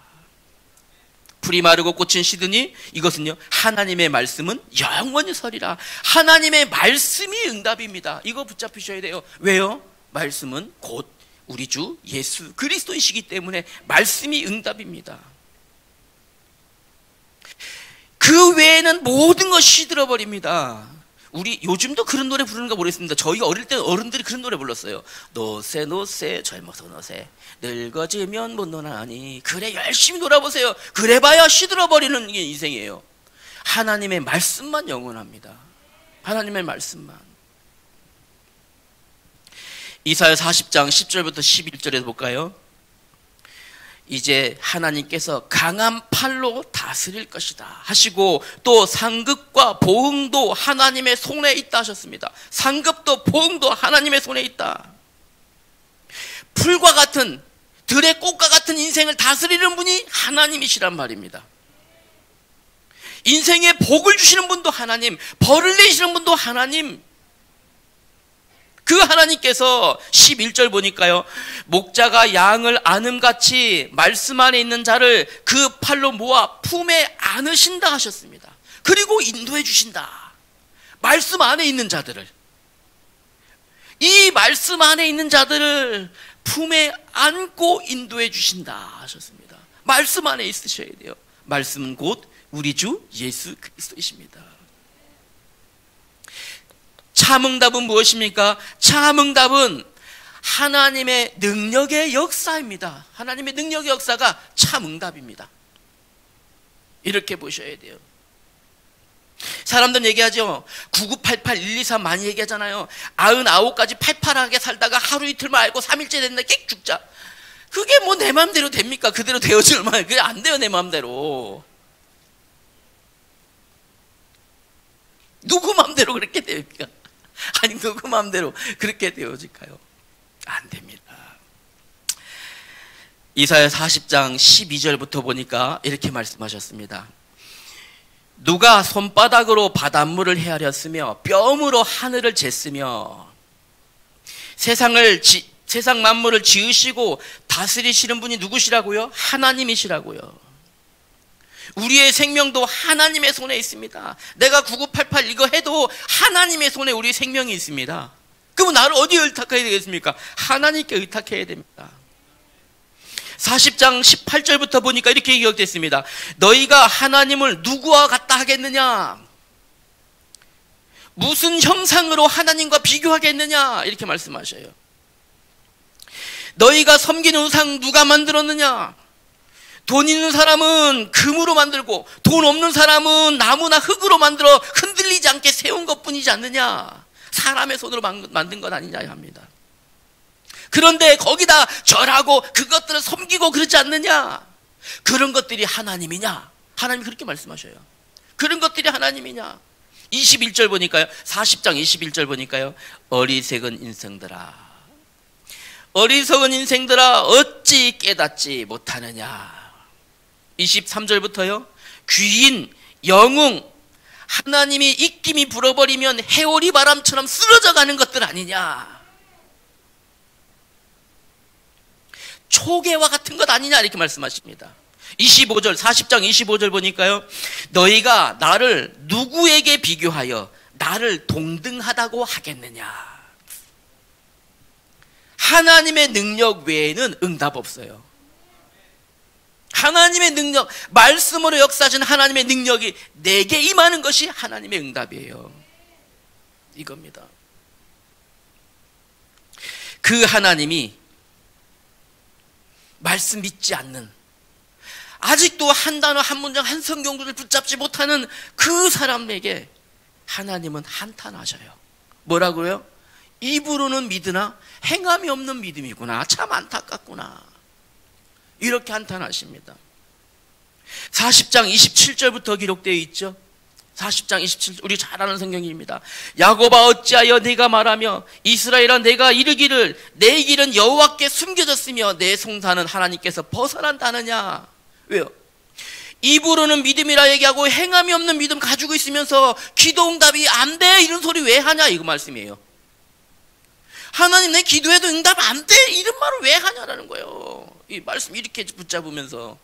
풀이 마르고 꽃은 시드니 이것은요, 하나님의 말씀은 영원히 서리라. 하나님의 말씀이 응답입니다. 이거 붙잡으셔야 돼요. 왜요? 말씀은 곧 우리 주 예수 그리스도이시기 때문에 말씀이 응답입니다. 그 외에는 모든 것이 시들어버립니다. 우리 요즘도 그런 노래 부르는가 모르겠습니다. 저희가 어릴 때 어른들이 그런 노래 불렀어요. 노세 노세 젊어서 노세 늙어지면 못 노나니. 그래 열심히 놀아보세요. 그래봐야 시들어버리는 게 인생이에요. 하나님의 말씀만 영원합니다. 하나님의 말씀만. 이사야 40장 10절부터 11절에서 볼까요? 이제 하나님께서 강한 팔로 다스릴 것이다 하시고, 또 상급과 보응도 하나님의 손에 있다 하셨습니다. 상급도 보응도 하나님의 손에 있다. 풀과 같은, 들의 꽃과 같은 인생을 다스리는 분이 하나님이시란 말입니다. 인생에 복을 주시는 분도 하나님, 벌을 내시는 분도 하나님. 그 하나님께서 11절 보니까요, 목자가 양을 안음같이 말씀 안에 있는 자를 그 팔로 모아 품에 안으신다 하셨습니다. 그리고 인도해 주신다. 말씀 안에 있는 자들을. 이 말씀 안에 있는 자들을 품에 안고 인도해 주신다 하셨습니다. 말씀 안에 있으셔야 돼요. 말씀은 곧 우리 주 예수 그리스도이십니다. 참응답은 무엇입니까? 참응답은 하나님의 능력의 역사입니다. 하나님의 능력의 역사가 참응답입니다. 이렇게 보셔야 돼요. 사람들은 얘기하죠. 9988, 123 많이 얘기하잖아요. 99가지 팔팔하게 살다가 하루 이틀만 알고 3일째 됐는데 끽 죽자. 그게 뭐 내 마음대로 됩니까? 그대로 되어질 얼마나. 그게 안 돼요, 내 마음대로. 누구 마음대로 그렇게 됩니까? 아니, 누구 마음대로 그렇게 되어질까요? 안 됩니다. 이사야 40장 12절부터 보니까 이렇게 말씀하셨습니다. 누가 손바닥으로 바닷물을 헤아렸으며 뼘으로 하늘을 쟀으며 세상 만물을 지으시고 다스리시는 분이 누구시라고요? 하나님이시라고요. 우리의 생명도 하나님의 손에 있습니다. 내가 9988 이거 해도 하나님의 손에 우리 생명이 있습니다. 그럼 나를 어디에 의탁해야 되겠습니까? 하나님께 의탁해야 됩니다. 40장 18절부터 보니까 이렇게 기록됐습니다. 너희가 하나님을 누구와 같다 하겠느냐? 무슨 형상으로 하나님과 비교하겠느냐? 이렇게 말씀하셔요. 너희가 섬기는 우상 누가 만들었느냐? 돈 있는 사람은 금으로 만들고 돈 없는 사람은 나무나 흙으로 만들어 흔들리지 않게 세운 것뿐이지 않느냐? 사람의 손으로 만든 것 아니냐 합니다. 그런데 거기다 절하고 그것들을 섬기고 그러지 않느냐? 그런 것들이 하나님이냐? 하나님이 그렇게 말씀하셔요. 그런 것들이 하나님이냐? 21절 보니까요. 40장 21절 보니까요. 어리석은 인생들아, 어리석은 인생들아 어찌 깨닫지 못하느냐? 23절부터요. 귀인, 영웅, 하나님이 입김이 불어버리면 해오리 바람처럼 쓰러져 가는 것들 아니냐? 초계와 같은 것 아니냐? 이렇게 말씀하십니다. 25절, 40장 25절 보니까요. 너희가 나를 누구에게 비교하여 나를 동등하다고 하겠느냐? 하나님의 능력 외에는 응답 없어요. 하나님의 능력, 말씀으로 역사하신 하나님의 능력이 내게 임하는 것이 하나님의 응답이에요. 이겁니다. 그 하나님이 말씀 믿지 않는, 아직도 한 단어 한 문장 한 성경구를 붙잡지 못하는 그 사람에게 하나님은 한탄하셔요. 뭐라고요? 입으로는 믿으나 행함이 없는 믿음이구나. 참 안타깝구나. 이렇게 한탄하십니다. 40장 27절부터 기록되어 있죠. 40장 27절, 우리 잘 아는 성경입니다. 야곱아 어찌하여 네가 말하며 이스라엘아 내가 이르기를 내 길은 여호와께 숨겨졌으며 내 송사는 하나님께서 벗어난다느냐? 왜요? 입으로는 믿음이라 얘기하고 행함이 없는 믿음 가지고 있으면서 기도 응답이 안 돼, 이런 소리 왜 하냐? 이거 말씀이에요. 하나님 내 기도해도 응답 안 돼, 이런 말을 왜 하냐라는 거예요. 이 말씀 이렇게 붙잡으면서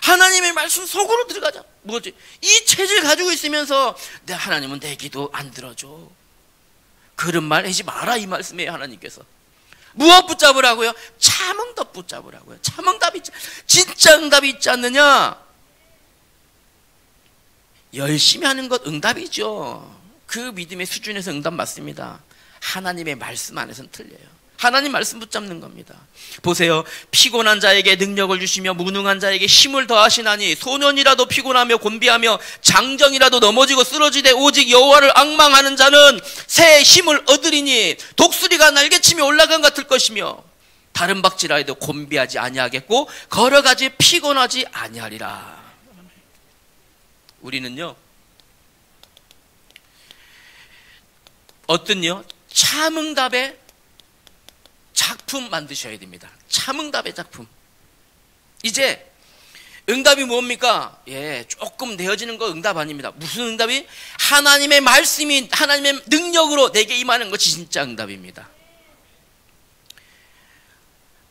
하나님의 말씀 속으로 들어가자. 뭐지? 이 체질 가지고 있으면서 하나님은 내 기도 안 들어줘. 그런 말 하지 마라, 이 말씀이에요. 하나님께서 무엇 붙잡으라고요? 참응답 붙잡으라고요. 참응답이 진짜 응답이 있지 않느냐? 열심히 하는 것 응답이죠. 그 믿음의 수준에서 응답 맞습니다. 하나님의 말씀 안에서는 틀려요. 하나님 말씀 붙잡는 겁니다. 보세요. 피곤한 자에게 능력을 주시며 무능한 자에게 힘을 더하시나니 소년이라도 피곤하며 곤비하며 장정이라도 넘어지고 쓰러지되 오직 여호와를 앙망하는 자는 새 힘을 얻으리니 독수리가 날개치며 올라간 것 같을 것이며 다른 박지라 해도 곤비하지 아니하겠고 걸어가지 피곤하지 아니하리라. 우리는요, 어떤요? 참응답의 작품 만드셔야 됩니다. 참응답의 작품. 이제 응답이 뭡니까? 조금 되어지는 거 응답 아닙니다. 무슨 응답이? 하나님의 말씀이 하나님의 능력으로 내게 임하는 것이 진짜 응답입니다.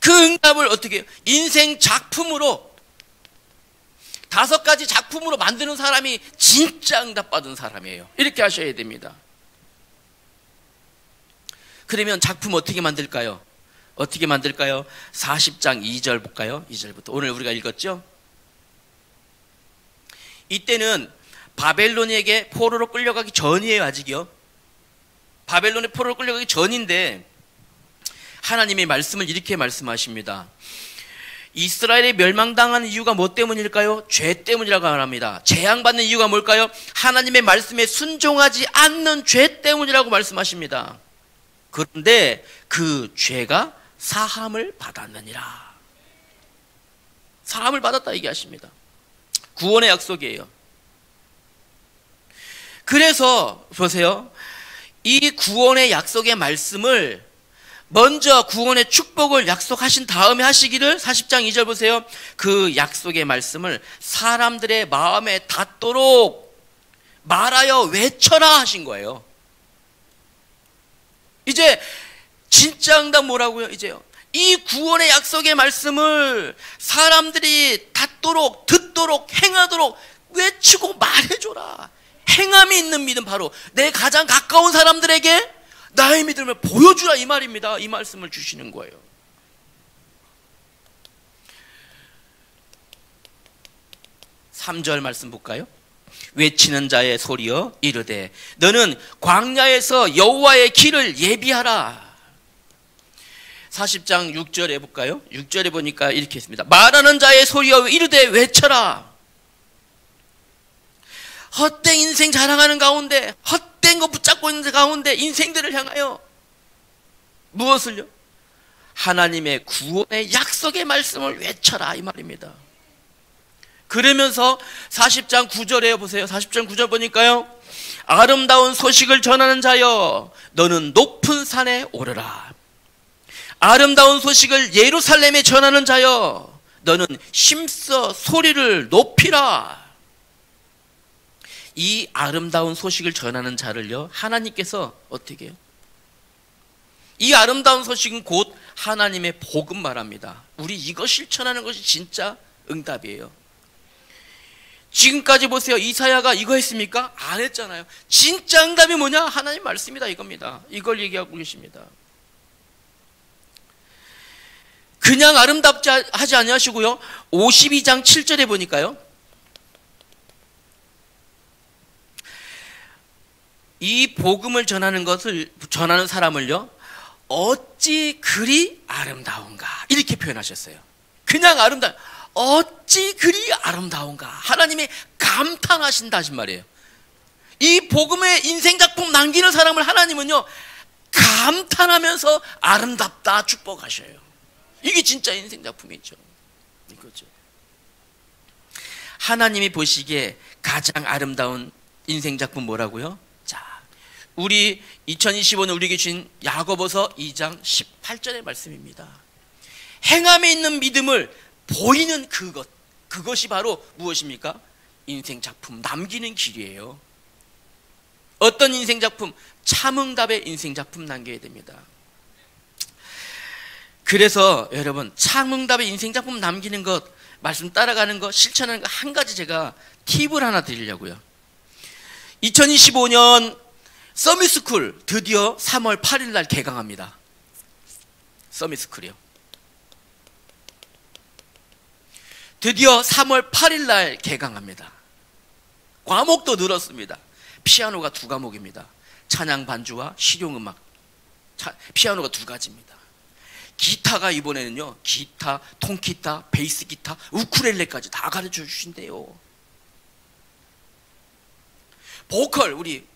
그 응답을 어떻게 해요? 인생 작품으로 5가지 작품으로 만드는 사람이 진짜 응답받은 사람이에요. 이렇게 하셔야 됩니다. 그러면 작품 어떻게 만들까요? 어떻게 만들까요? 40장 2절 볼까요? 2절부터. 오늘 우리가 읽었죠? 이때는 바벨론에게 포로로 끌려가기 전이에요. 아직이요. 바벨론에 포로로 끌려가기 전인데 하나님의 말씀을 이렇게 말씀하십니다. 이스라엘이 멸망당하는 이유가 뭐 때문일까요? 죄 때문이라고 말합니다. 재앙받는 이유가 뭘까요? 하나님의 말씀에 순종하지 않는 죄 때문이라고 말씀하십니다. 그런데 그 죄가 사함을 받았느니라. 사함을 받았다 얘기하십니다. 구원의 약속이에요. 그래서 보세요. 이 구원의 약속의 말씀을 먼저 구원의 축복을 약속하신 다음에 하시기를 40장 2절 보세요. 그 약속의 말씀을 사람들의 마음에 닿도록 말하여 외쳐라 하신 거예요. 이제 진짜 응답 뭐라고요? 이제요. 이 구원의 약속의 말씀을 사람들이 닿도록 듣도록 행하도록 외치고 말해줘라. 행함이 있는 믿음, 바로 내 가장 가까운 사람들에게 나의 믿음을 보여주라, 이 말입니다. 이 말씀을 주시는 거예요. 삼 절 말씀 볼까요? 외치는 자의 소리여 이르되 너는 광야에서 여호와의 길을 예비하라. 40장 6절에 볼까요? 6절에 보니까 이렇게 했습니다. 말하는 자의 소리여 이르되 외쳐라. 헛된 인생 자랑하는 가운데, 헛된 거 붙잡고 있는 가운데 인생들을 향하여 무엇을요? 하나님의 구원의 약속의 말씀을 외쳐라, 이 말입니다. 그러면서 40장 9절에 보세요. 40장 9절 보니까요. 아름다운 소식을 전하는 자여 너는 높은 산에 오르라. 아름다운 소식을 예루살렘에 전하는 자여 너는 힘써 소리를 높이라. 이 아름다운 소식을 전하는 자를요, 하나님께서 어떻게 해요? 이 아름다운 소식은 곧 하나님의 복음 말합니다. 우리 이거 실천하는 것이 진짜 응답이에요. 지금까지 보세요. 이사야가 이거 했습니까? 안 했잖아요. 진짜 응답이 뭐냐? 하나님 말씀이다, 이겁니다. 이걸 얘기하고 계십니다. 그냥 아름답지 하지 아니하시고요, 52장 7절에 보니까요, 이 복음을 전하는 사람을요, 어찌 그리 아름다운가, 이렇게 표현하셨어요. 그냥 어찌 그리 아름다운가. 하나님이 감탄하신다 하신 말이에요. 이 복음의 인생작품 남기는 사람을 하나님은요, 감탄하면서 아름답다 축복하셔요. 이게 진짜 인생작품이죠. 이거죠. 하나님이 보시기에 가장 아름다운 인생작품 뭐라고요? 우리 2025년 우리에게 주신 야고보서 2장 18절의 말씀입니다. 행함에 있는 믿음을 보이는 그것이 바로 무엇입니까? 인생작품 남기는 길이에요. 어떤 인생작품? 참응답의 인생작품 남겨야 됩니다. 그래서 여러분, 참응답의 인생작품 남기는 것, 말씀 따라가는 것, 실천하는 것, 한 가지 제가 팁을 하나 드리려고요. 2025년 서밋스쿨 드디어 3월 8일 날 개강합니다. 서밋스쿨이요. 드디어 3월 8일 날 개강합니다. 과목도 늘었습니다. 피아노가 2과목입니다. 찬양 반주와 실용음악. 피아노가 2가지입니다. 기타가 이번에는요, 기타, 통기타, 베이스 기타, 우쿨렐레까지 다 가르쳐 주신대요. 보컬, 우리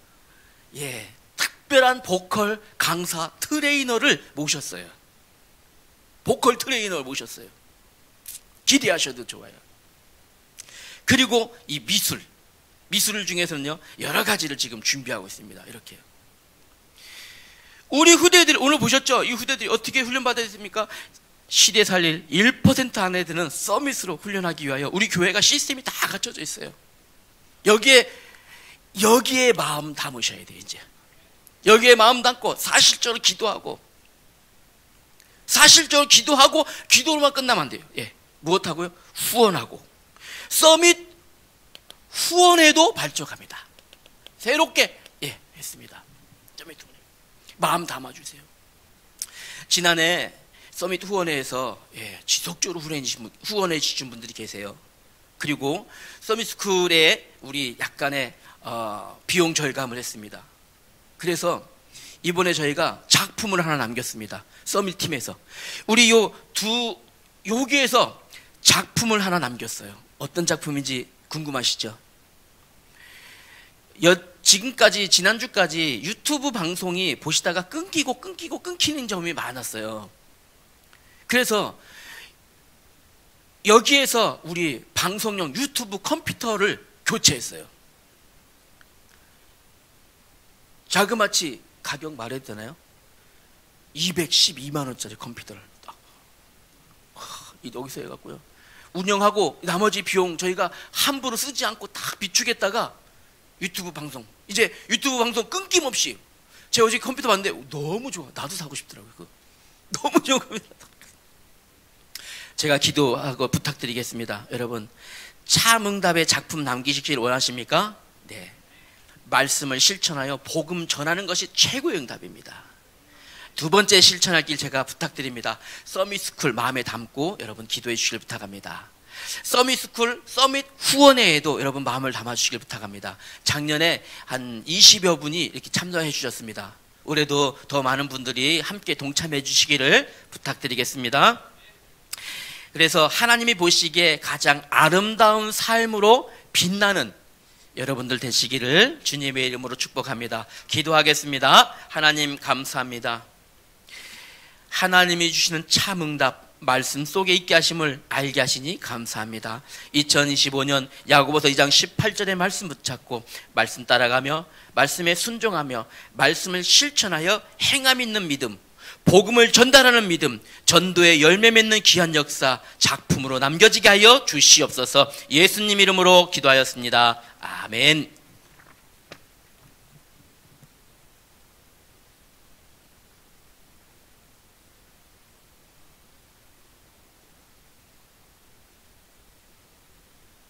특별한 보컬 강사 트레이너를 모셨어요. 보컬 트레이너를 모셨어요. 기대하셔도 좋아요. 그리고 이 미술 중에서는요, 여러 가지를 지금 준비하고 있습니다. 이렇게요. 우리 후대들이 오늘 보셨죠? 이 후대들이 어떻게 훈련받아야 됩니까? 시대 살릴 1% 안에 드는 서밋으로 훈련하기 위하여 우리 교회가 시스템이 다 갖춰져 있어요. 여기에 마음 담으셔야 돼요. 이제 여기에 마음 담고 사실적으로 기도하고 기도로만 끝나면 안 돼요. 무엇하고요? 후원하고. 서밋 후원에도 발족합니다. 새롭게 했습니다. 마음 담아주세요. 지난해 서밋 후원회에서 지속적으로 후원해 주신 분들이 계세요. 그리고 서밋스쿨에 우리 약간의 비용 절감을 했습니다. 그래서 이번에 저희가 작품을 하나 남겼습니다. 서밋팀에서 우리 여기에서 작품을 하나 남겼어요. 어떤 작품인지 궁금하시죠? 지금까지 지난주까지 유튜브 방송이 보시다가 끊기는 점이 많았어요. 그래서 여기에서 우리 방송용 유튜브 컴퓨터를 교체했어요. 자그마치 가격 말해도 되나요? 212만 원짜리 컴퓨터를 여기서 해갖고요. 운영하고 나머지 비용 저희가 함부로 쓰지 않고 딱 비축했다가 유튜브 방송, 이제 유튜브 방송 끊김없이, 제가 어제 컴퓨터 봤는데 너무 좋아. 나도 사고 싶더라고요. 너무 좋은 겁니다. 제가 기도하고 부탁드리겠습니다. 여러분, 참응답의 작품 남기시길 원하십니까? 네. 말씀을 실천하여 복음 전하는 것이 최고의 응답입니다. 두 번째 실천할 길 제가 부탁드립니다. 서밋스쿨 마음에 담고 여러분 기도해 주시길 부탁합니다. 서밋스쿨, 서밋 후원회에도 여러분 마음을 담아주시길 부탁합니다. 작년에 한 20여 분이 이렇게 참여해 주셨습니다. 올해도 더 많은 분들이 함께 동참해 주시기를 부탁드리겠습니다. 그래서 하나님이 보시기에 가장 아름다운 삶으로 빛나는 여러분들 되시기를 주님의 이름으로 축복합니다. 기도하겠습니다. 하나님 감사합니다. 하나님이 주시는 참 응답 말씀 속에 있게 하심을 알게 하시니 감사합니다. 2025년 야고보서 2장 18절의 말씀 붙잡고 말씀 따라가며 말씀에 순종하며 말씀을 실천하여 행함 있는 믿음, 복음을 전달하는 믿음, 전도의 열매 맺는 귀한 역사 작품으로 남겨지게 하여 주시옵소서. 예수님 이름으로 기도하였습니다. 아멘.